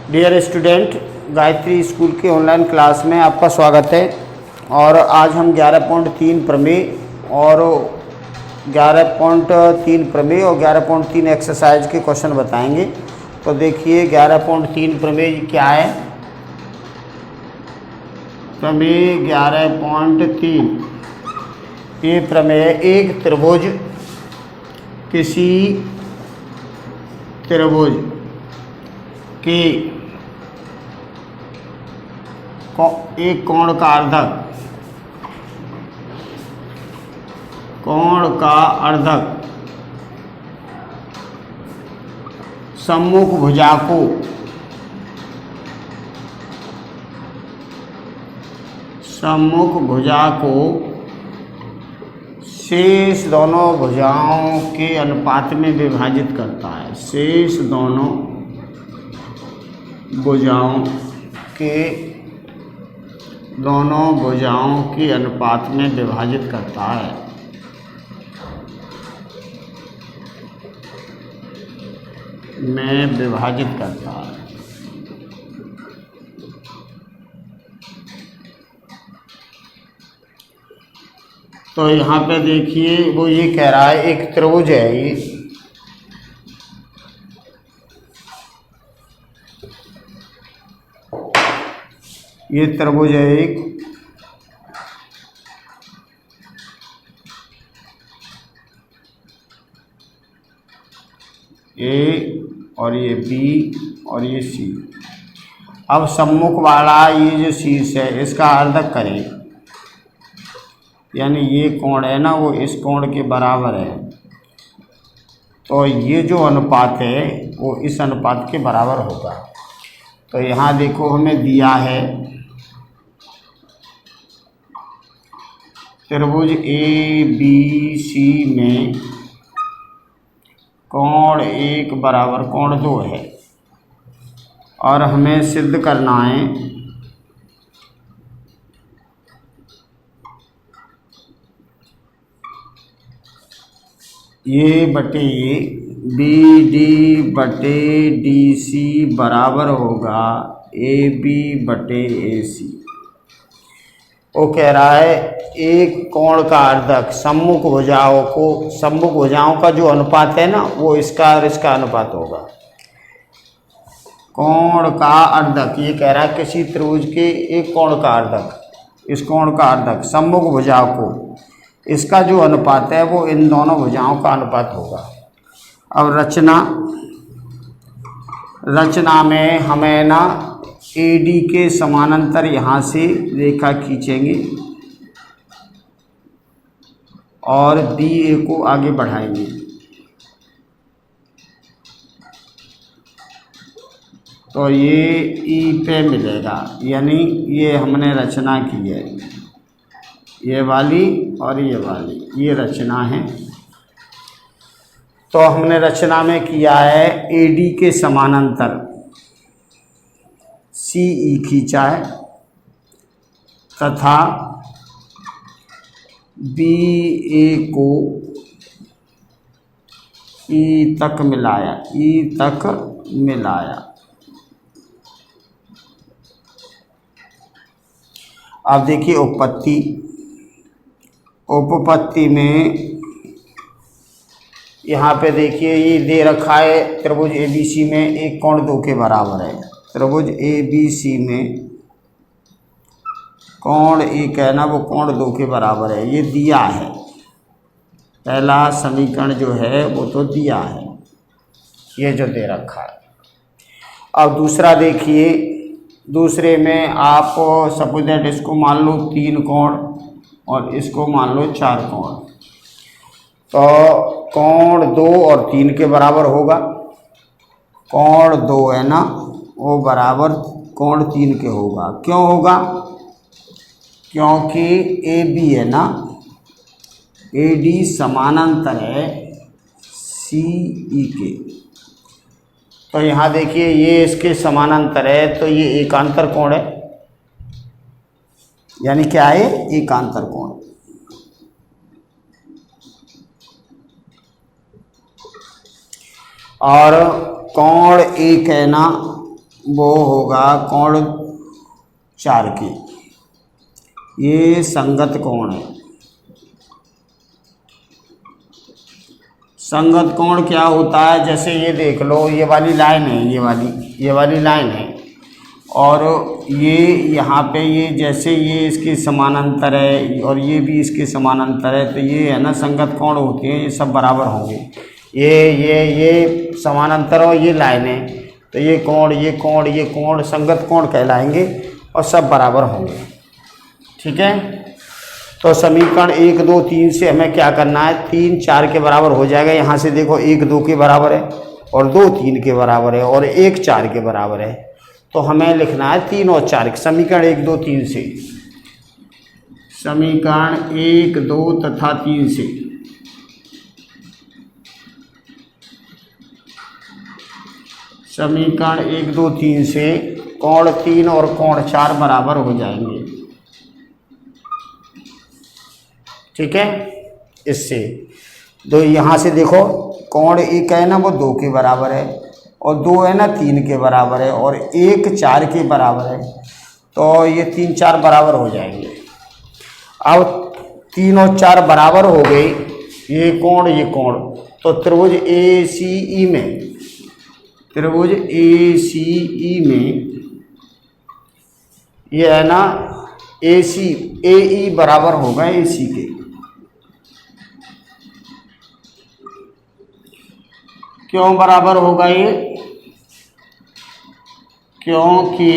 Dear student, Gayatri school के online class में आपका स्वागत है। और आज हम 11.3 प्रमेय और 11.3 प्रमेय और 11.3 एक्सरसाइज के क्वेश्चन बताएंगे। तो देखिए 11.3 प्रमेय क्या है। प्रमेय 11.3 ये प्रमेय एक त्रिभुज किसी त्रिभुज के एक कोण का अर्धक सम्मुख भुजा को शेष दोनों भुजाओं के अनुपात में विभाजित करता है। शेष दोनों भुजाओं के अनुपात में विभाजित करता है। तो यहाँ पे देखिए वो ये कह रहा है एक त्रिभुज है, ये त्रिभुज है एक, ए और ये बी और ये सी। अब सम्मुख वाला ये जो शीर्ष है इसका अर्धक करें, यानी ये कोण है ना वो इस कोण के बराबर है। तो ये जो अनुपात है वो इस अनुपात के बराबर होगा। तो यहाँ देखो हमें दिया है त्रिभुज ए बी सी में कोण 1 बराबर कोण 2 है और हमें सिद्ध करना है ये बटे ये बी डी बटे डी सी बराबर होगा ए बी बटे ए सी। वो कह रहा है एक कोण का अर्धक सम्मुख भुजाओं का जो अनुपात है ना वो इसका और इसका अनुपात होगा। कोण का अर्धक ये कह रहा है किसी त्रिभुज के एक कोण का अर्धक, इस कोण का अर्धक सम्मुख भुजाओं को, इसका जो अनुपात है वो इन दोनों भुजाओं का अनुपात होगा। अब रचना में हमें ना AD के समानांतर यहाँ से रेखा खींचेंगे और BA को आगे बढ़ाएंगे। तो ये E पे मिलेगा, यानी ये हमने रचना की है, ये वाली और ये वाली, ये रचना है। तो हमने रचना में किया है AD के समानांतर CE खींचा है तथा BA को E तक मिलाया। अब देखिए उपपत्ति में यहाँ पे देखिए ये दे रखा है त्रिभुज ABC में एक कोण 2 के बराबर है। त्रिभुज ABC में कोण एक है ना वो कोण 2 के बराबर है, ये दिया है। पहला समीकरण जो है वो तो दिया है, ये जो दे रखा है। अब दूसरा देखिए, दूसरे में आप सपोज दैट इसको मान लो 3 कोण और इसको मान लो 4 कोण। तो कोण 2 और 3 के बराबर होगा। कोण 2 है ना वो बराबर कोण 3 के होगा। क्यों होगा? क्योंकि AB है ना, AD समानांतर है CE के। तो यहाँ देखिए ये इसके समानांतर है तो ये एकांतर कोण है, यानी क्या है? एकांतर कोण। और कोण एक है ना वो होगा कोण 4 की। ये संगत कोण है। संगत कोण क्या होता है, जैसे ये देख लो, ये वाली लाइन है, ये वाली लाइन है, और ये यहाँ पे ये जैसे ये इसके समानांतर है और ये भी इसके समानांतर है, तो ये है ना संगत कोण होते हैं, ये सब बराबर होंगे। ये समानांतर और ये लाइन है, तो ये कोण संगत कोण कहलाएंगे और सब बराबर होंगे। ठीक है, तो समीकरण 1 2 3 से हमें क्या करना है, 3 4 के बराबर हो जाएगा। यहाँ से देखो 1 2 के बराबर है और 2 3 के बराबर है और 1 4 के बराबर है, तो हमें लिखना है 3 और 4। समीकरण 1 2 3 से, समीकरण 1 2 तथा 3 से समीकरण 1 2 3 से कोण 3 और कोण 4 बराबर हो जाएंगे। ठीक है, इससे तो यहाँ से देखो कोण 1 है ना वो 2 के बराबर है, और 2 है ना 3 के बराबर है, और 1 4 के बराबर है, तो ये 3 4 बराबर हो जाएंगे। अब 3 और 4 बराबर हो गए, ये कोण, तो त्रिभुज ACE में ये है ना AE बराबर होगा AC के। क्यों बराबर होगा ये, क्योंकि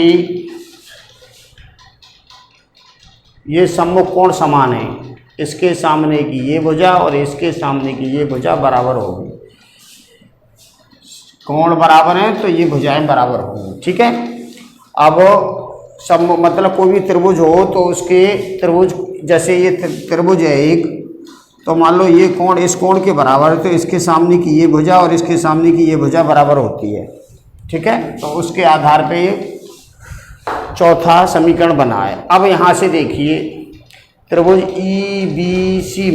ये सम्मुख कोण समान है, इसके सामने की ये भुजा और इसके सामने की ये भुजा बराबर होगी। कोण बराबर है तो ये भुजाएं बराबर होंगी। ठीक है, अब सब मतलब कोई भी त्रिभुज हो तो उसके त्रिभुज, जैसे ये त्रिभुज है एक, तो मान लो ये कोण इस कोण के बराबर है, तो इसके सामने की ये भुजा और इसके सामने की ये भुजा बराबर होती है। ठीक है, तो उसके आधार पे ये चौथा समीकरण बना है। अब यहाँ से देखिए त्रिभुज EBC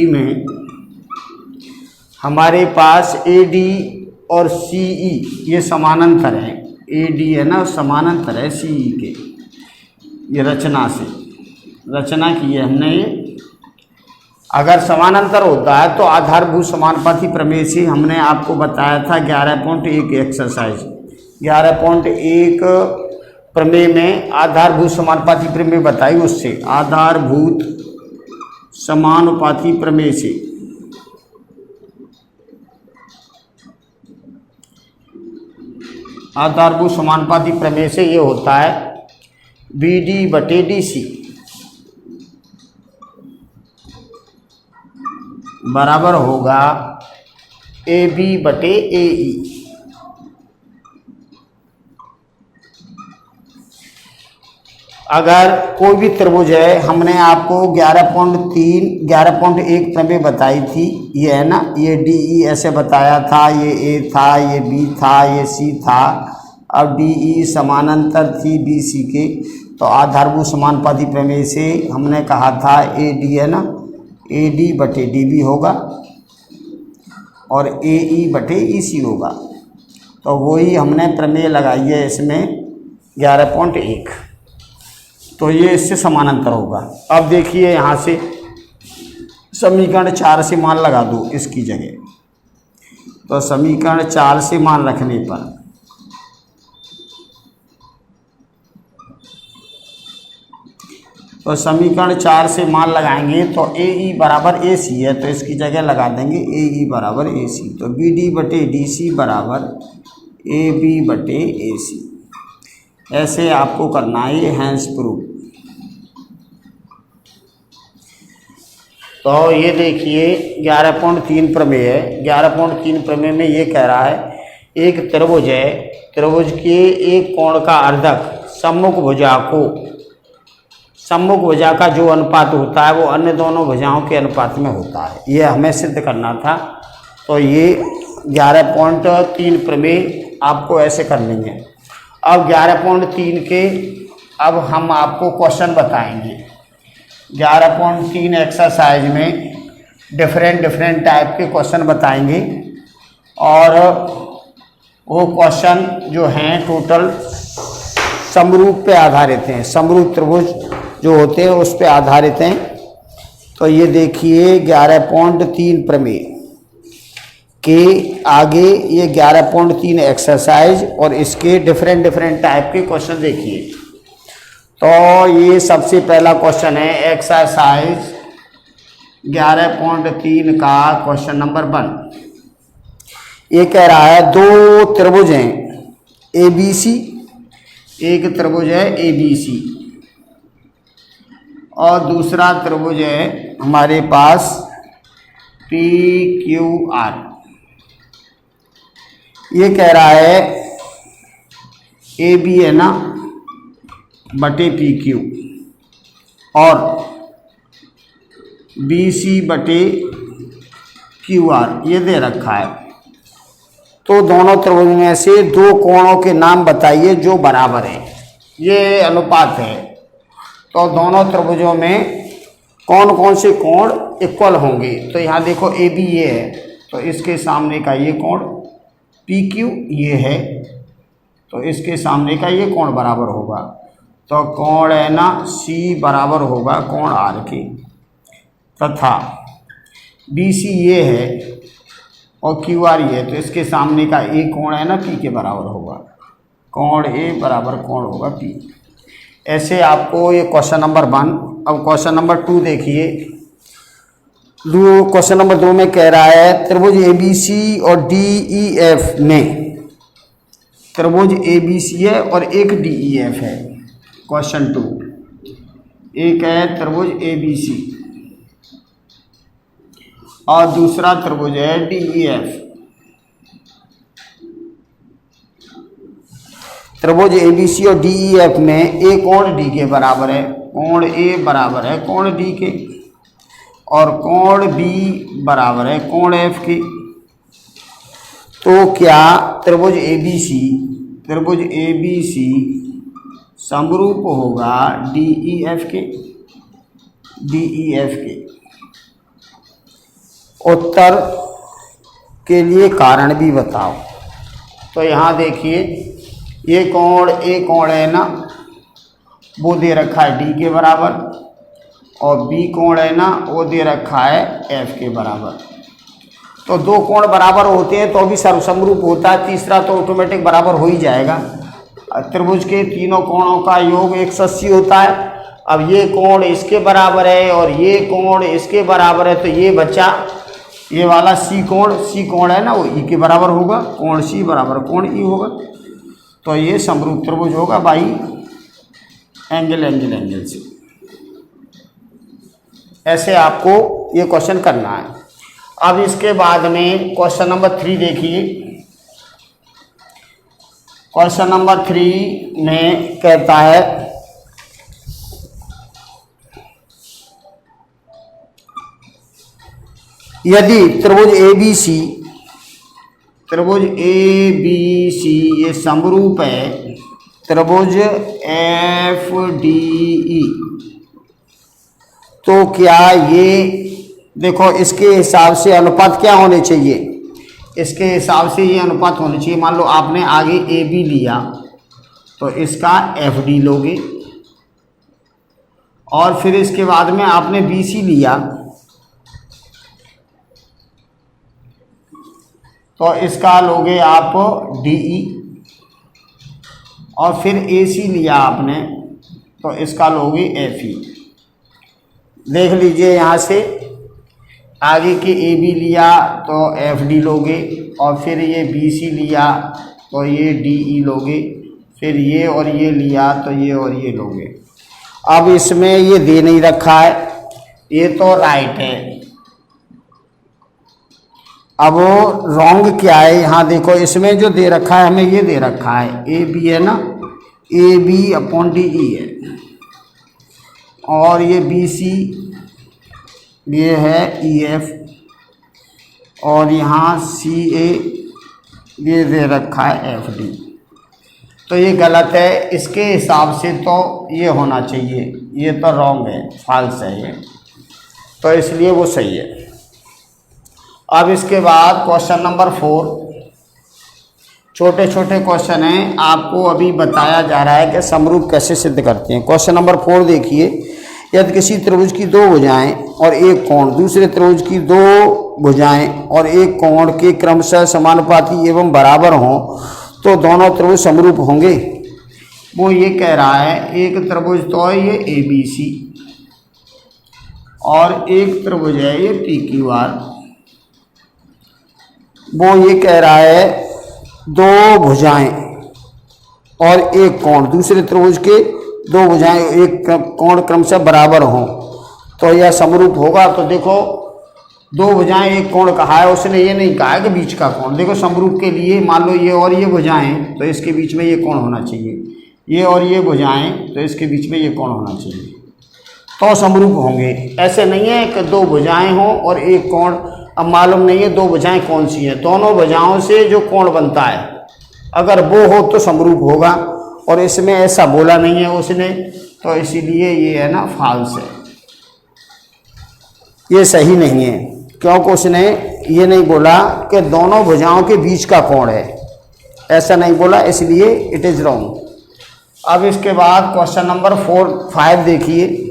में हमारे पास AD और CE ये समानांतर है। AD है ना समानांतर है CE के, ये रचना की है हमने। ये अगर समानांतर होता है तो आधारभूत समानुपाती प्रमेय से हमने आपको बताया था 11.1 एक्सरसाइज 11.1 प्रमेय में आधारभूत समानुपाती प्रमेय बताई, उससे आधारभूत समानुपाती प्रमेय से आधारभूत समानुपाती प्रमेय से ये होता है BD/DC बराबर होगा AB/AE। अगर कोई भी त्रिभुज है, हमने आपको 11.1 प्रमेय बताई थी, ये है ना, ये DE ऐसे बताया था, ये A था, ये B था, ये C था, अब DE समानांतर थी BC के, तो आधारभूत समानुपाती प्रमेय से हमने कहा था AD है ना, AD/DB होगा और AE/EC होगा, तो वही हमने प्रमेय लगाई है इसमें 11.1, तो ये इससे समानांतर होगा। अब देखिए यहाँ से समीकरण 4 से मान लगा दो इसकी जगह, तो समीकरण 4 से मान रखने पर तो समीकरण 4 से मान लगाएंगे तो AE बराबर AC है, तो इसकी जगह लगा देंगे AE बराबर AC, तो BD/DC बराबर AB/AC। ऐसे आपको करना है ये हैंस प्रूफ। तो ये देखिए 11.3 प्रमेय है। 11.3 प्रमेय में ये कह रहा है एक त्रिभुज है, त्रिभुज के एक कोण का अर्धक सम्मुख भुजा का जो अनुपात होता है वो अन्य दोनों भुजाओं के अनुपात में होता है। ये हमें सिद्ध करना था, तो ये 11.3 प्रमेय आपको ऐसे कर लेंगे। अब 11.3 के अब हम आपको क्वेश्चन बताएंगे। 11.3 एक्सरसाइज में डिफरेंट टाइप के क्वेश्चन बताएंगे, और वो क्वेश्चन जो हैं टोटल समरूप पे आधारित हैं, समरूप त्रिभुज जो होते हैं उस पे आधारित हैं। तो ये देखिए 11.3 प्रमेय के आगे ये 11.3 एक्सरसाइज और इसके डिफरेंट डिफरेंट टाइप के क्वेश्चन देखिए। तो ये सबसे पहला क्वेश्चन है एक्सरसाइज 11.3 का क्वेश्चन नंबर 1। ये कह रहा है दो त्रिभुज हैं ए बी सी, एक त्रिभुज है ए बी सी और दूसरा त्रिभुज है हमारे पास पी क्यू आर। ये कह रहा है ए बी है ना बटे पी क्यू और बी सी बटे क्यू आर ये दे रखा है। तो दोनों त्रिभुज में से दो कोणों के नाम बताइए जो बराबर हैं। ये अनुपात है। तो दोनों त्रिभुजों में कौन कौन से कोण इक्वल होंगे। तो यहाँ देखो ए बी ये है तो इसके सामने का ये कोण पी क्यू ये है तो इसके सामने का ये कोण बराबर होगा। तो कोण है ना सी बराबर होगा कोण आर के, तथा बी सी ये है और क्यू आर ये है तो इसके सामने का ए कोण है ना पी के बराबर होगा। कोण ए बराबर कोण होगा पी। ऐसे आपको ये क्वेश्चन नंबर 1। अब क्वेश्चन नंबर 2 देखिए। क्वेश्चन नंबर 2 में कह रहा है त्रिभुज ए बी सी और डी ई एफ में, त्रिभुज ए बी सी है और एक डी ई एफ है। क्वेश्चन 2 एक है त्रिभुज ए बी सी और दूसरा त्रिभुज है डी ई एफ। त्रिभुज ए बी सी और डी ई एफ में ए कोण डी के बराबर है, कोण ए बराबर है कोण डी के और कोण बी बराबर है कोण एफ के। तो क्या त्रिभुज ए बी सी समरूप होगा डी ई एफ के। उत्तर के लिए कारण भी बताओ। तो यहाँ देखिए ये कोण ए कोण है ना वो दे रखा है डी के बराबर और बी कोण है ना वो दे रखा है एफ के बराबर। तो दो कोण बराबर होते हैं तो भी सर्वसमरूप होता है, तीसरा तो ऑटोमेटिक बराबर हो ही जाएगा। त्रिभुज के तीनों कोणों का योग 180 होता है। अब ये कोण इसके बराबर है और ये कोण इसके बराबर है तो ये बचा ये वाला सी कोण है ना वो ई के बराबर होगा, कोण सी बराबर कोण ई होगा। तो ये समरूप त्रिभुज होगा बाई एंगल से। ऐसे आपको ये क्वेश्चन करना है। अब इसके बाद में क्वेश्चन नंबर 3 देखिए। क्वेश्चन नंबर 3 में कहता है यदि त्रिभुज ए बी सी ये समरूप है त्रिभुज एफ डी ई तो क्या ये देखो इसके हिसाब से अनुपात क्या होने चाहिए, इसके हिसाब से ये अनुपात होने चाहिए। मान लो आपने आगे ए बी लिया तो इसका एफ डी लोगे और फिर इसके बाद में आपने बी सी लिया तो इसका लोगे आप डी ई और फिर ए सी लिया आपने तो इसका लोगे एफ ई। देख लीजिए यहाँ से आगे के ए बी लिया तो एफ डी लोगे और फिर ये बी सी लिया तो ये डी ई लोगे, फिर ये और ये लिया तो ये और ये लोगे। अब इसमें ये दे नहीं रखा है, ये तो राइट है। अब रॉन्ग क्या है यहाँ देखो, इसमें जो दे रखा है हमें ये दे रखा है ए बी है ना, A B upon D E है और ये बी सी ये है ई एफ और यहाँ सी ए ये दे रखा है एफ डी। तो ये गलत है, इसके हिसाब से तो ये होना चाहिए, ये तो रॉन्ग है, फॉल्स है ये, तो इसलिए वो सही है। अब इसके बाद क्वेश्चन नंबर 4 छोटे छोटे क्वेश्चन हैं, आपको अभी बताया जा रहा है कि समरूप कैसे सिद्ध करते हैं। क्वेश्चन नंबर 4 देखिए, यदि किसी त्रिभुज की दो भुजाएं और एक कोण दूसरे त्रिभुज की दो भुजाएं और एक कोण के क्रमशः समानुपाती एवं बराबर हों तो दोनों त्रिभुज समरूप होंगे। वो ये कह रहा है एक त्रिभुज तो है ये ABC और एक त्रिभुज है ये PQR। वो ये कह रहा है दो भुजाएं और एक कोण दूसरे त्रिभुज के दो भुजाएं एक कोण क्रमशः बराबर हों तो यह समरूप होगा। तो देखो दो भुजाएं एक कोण कहा है, उसने ये नहीं कहा है कि बीच का कोण। देखो समरूप के लिए मान लो ये और ये भुजाएं तो इसके बीच में ये कोण होना चाहिए, ये और ये भुजाएं तो इसके बीच में ये कोण होना चाहिए, तो समरूप होंगे। ऐसे नहीं है कि दो भुजाएं हों और एक कोण। अब मालूम नहीं है दो भुजाएं कौन सी हैं, दोनों भुजाओं से जो कोण बनता है अगर वो हो तो समरूप होगा, और इसमें ऐसा बोला नहीं है उसने, तो इसीलिए ये है ना फाल्स है, ये सही नहीं है, क्योंकि उसने ये नहीं बोला कि दोनों भुजाओं के बीच का कोण है, ऐसा नहीं बोला, इसलिए इट इज़ रॉन्ग। अब इसके बाद क्वेश्चन नंबर 5 देखिए।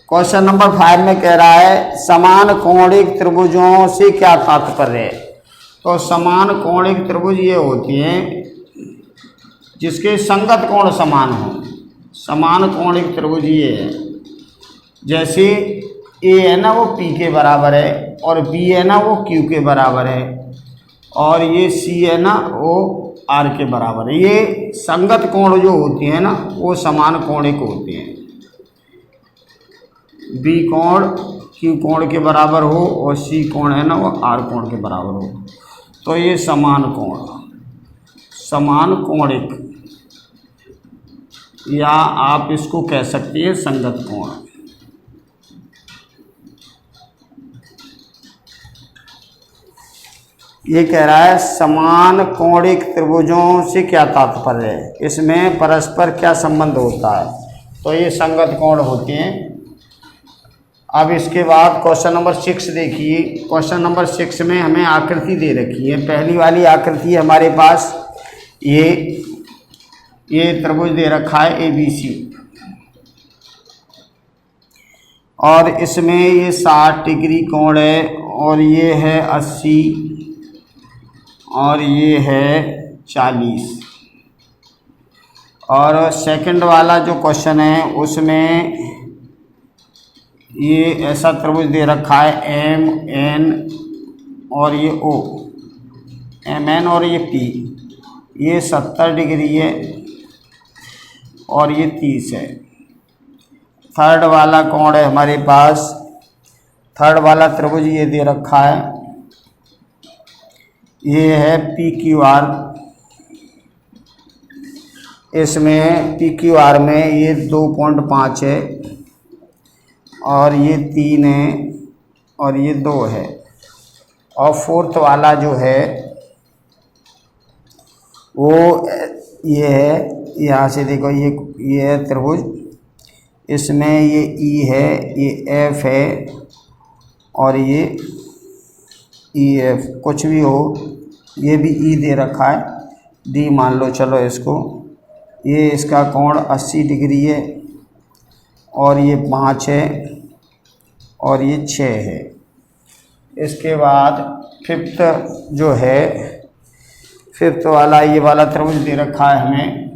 क्वेश्चन नंबर 5 में कह रहा है समान कोणिक त्रिभुजों से क्या तात्पर्य है। तो समान कोणिक त्रिभुज ये होती हैं जिसके संगत कोण समान हो। समान कोणिक त्रिभुज ये है, जैसे A है ना वो P के बराबर है और B है ना वो Q के बराबर है और ये C है ना वो R के बराबर है। ये संगत कोण जो होती है ना वो समान कोणिक होती हैं। B कोण Q कोण के बराबर हो और C कोण है ना वो R कोण के बराबर हो, तो ये समान कोण, समान कोणिक, या आप इसको कह सकते हैं संगत कोण। ये कह रहा है समान कोणिक त्रिभुजों से क्या तात्पर्य है, इसमें परस्पर क्या संबंध होता है, तो ये संगत कोण होते हैं। अब इसके बाद क्वेश्चन नंबर 6 देखिए। क्वेश्चन नंबर 6 में हमें आकृति दे रखी है। पहली वाली आकृति हमारे पास ये त्रिभुज दे रखा है ABC और इसमें ये 60 डिग्री कोण है और ये है 80 और ये है 40। और सेकंड वाला जो क्वेश्चन है उसमें ये ऐसा त्रिभुज दे रखा है MN और ये O, MN और ये P, ये 70 डिग्री है और ये 30 है। थर्ड वाला कोण है हमारे पास, थर्ड वाला त्रिभुज ये दे रखा है, ये है PQR। इसमें PQR में ये 2.5 है और ये 3 है और ये 2 है। और फोर्थ वाला जो है वो ये है, यहाँ से देखो ये है त्रिभुज, इसमें ये E है, ये F है और ये EF, कुछ भी हो, ये भी E दे रखा है, D मान लो चलो इसको। ये इसका कोण 80 डिग्री है और ये 5 है और ये 6 है। इसके बाद फिफ्थ जो है, फिफ्थ वाला ये वाला त्रिभुज दे रखा है हमें,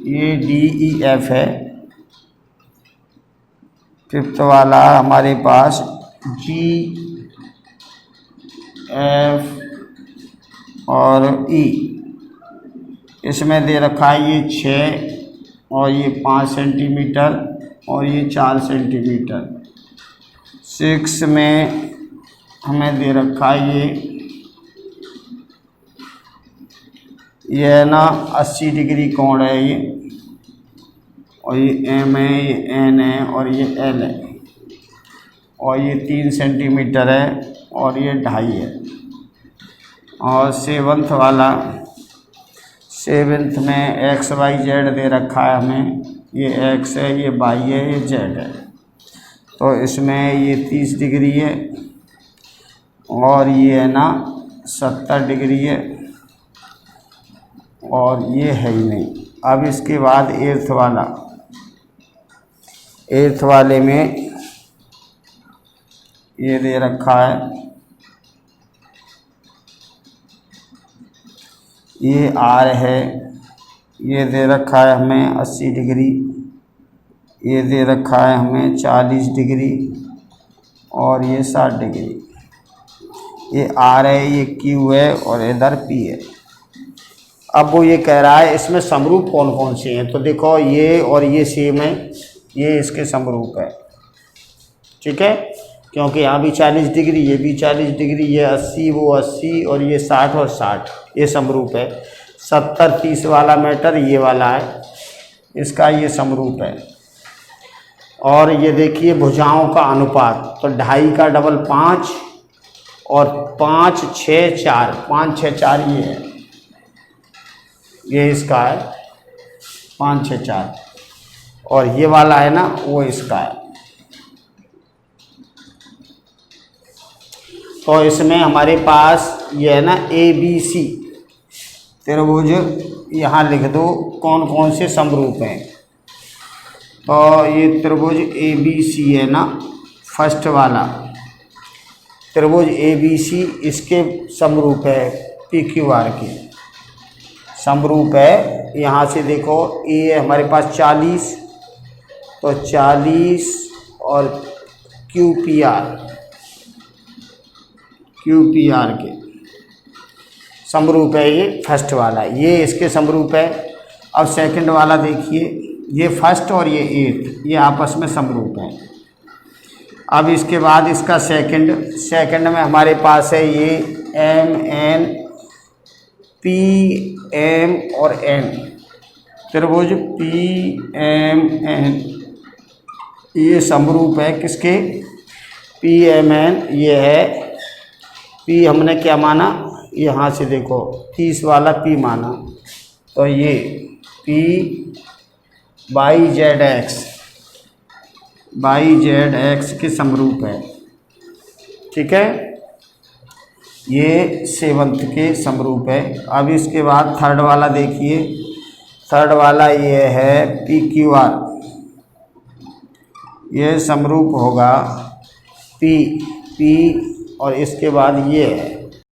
ये DEF है। फिफ्थ वाला हमारे पास GF और E, इसमें दे रखा है ये 6 और ये 5 सेंटीमीटर और ये 4 सेंटीमीटर। 6 में हमें दे रखा है ये ना 80 डिग्री कोण है ये, और ये M है, ये N है और ये L है और ये 3 सेंटीमीटर है और ये 2.5 है। और सेवंथ वाला, सेवंथ में XYZ दे रखा है हमें, ये X है, ये Y है, ये Z है। तो इसमें ये 30 डिग्री है और ये है ना 70 डिग्री है और ये है ही नहीं। अब इसके बाद एर्थ वाले में ये दे रखा है, ये आर है, ये दे रखा है हमें 80 डिग्री, ये दे रखा है हमें 40 डिग्री और ये 60 डिग्री। ये आर है, ये क्यू है और इधर पी है। अब वो ये कह रहा है इसमें समरूप कौन कौन से हैं, तो देखो ये और ये सेम है, ये इसके समरूप है, ठीक है, क्योंकि यहाँ भी 40 डिग्री, ये भी 40 डिग्री, ये 80 वो 80 और ये 60 और 60, ये समरूप है। 70-30 वाला मैटर ये वाला है, इसका ये समरूप है। और ये देखिए भुजाओं का अनुपात, तो 2.5 का डबल 5 और 5 6 4, 5 6 4 ये है, ये इसका है 5 6 4 और ये वाला है ना वो इसका है। तो इसमें हमारे पास ये है ना ABC त्रिभुज, यहाँ लिख दो कौन कौन से समरूप हैं। तो ये त्रिभुज ABC है ना, फर्स्ट वाला त्रिभुज ABC, इसके समरूप है PQR के समरूप है। यहाँ से देखो ए हमारे पास 40, तो 40 और QPR के समरूप है, ये फर्स्ट वाला, ये इसके समरूप है। अब सेकंड वाला देखिए, ये फर्स्ट और ये एट, ये आपस में समरूप हैं। अब इसके बाद इसका सेकंड में हमारे पास है ये MN PM और N, त्रिभुज PMN, ये समरूप है किसके, PMN। ये है P, हमने क्या माना, यहाँ से देखो 30 वाला P माना, तो ये P बाई ZX के समरूप है, ठीक है, ये 7th के समरूप है। अब इसके बाद थर्ड वाला देखिए, थर्ड वाला ये है PQR, ये समरूप होगा P और इसके बाद ये है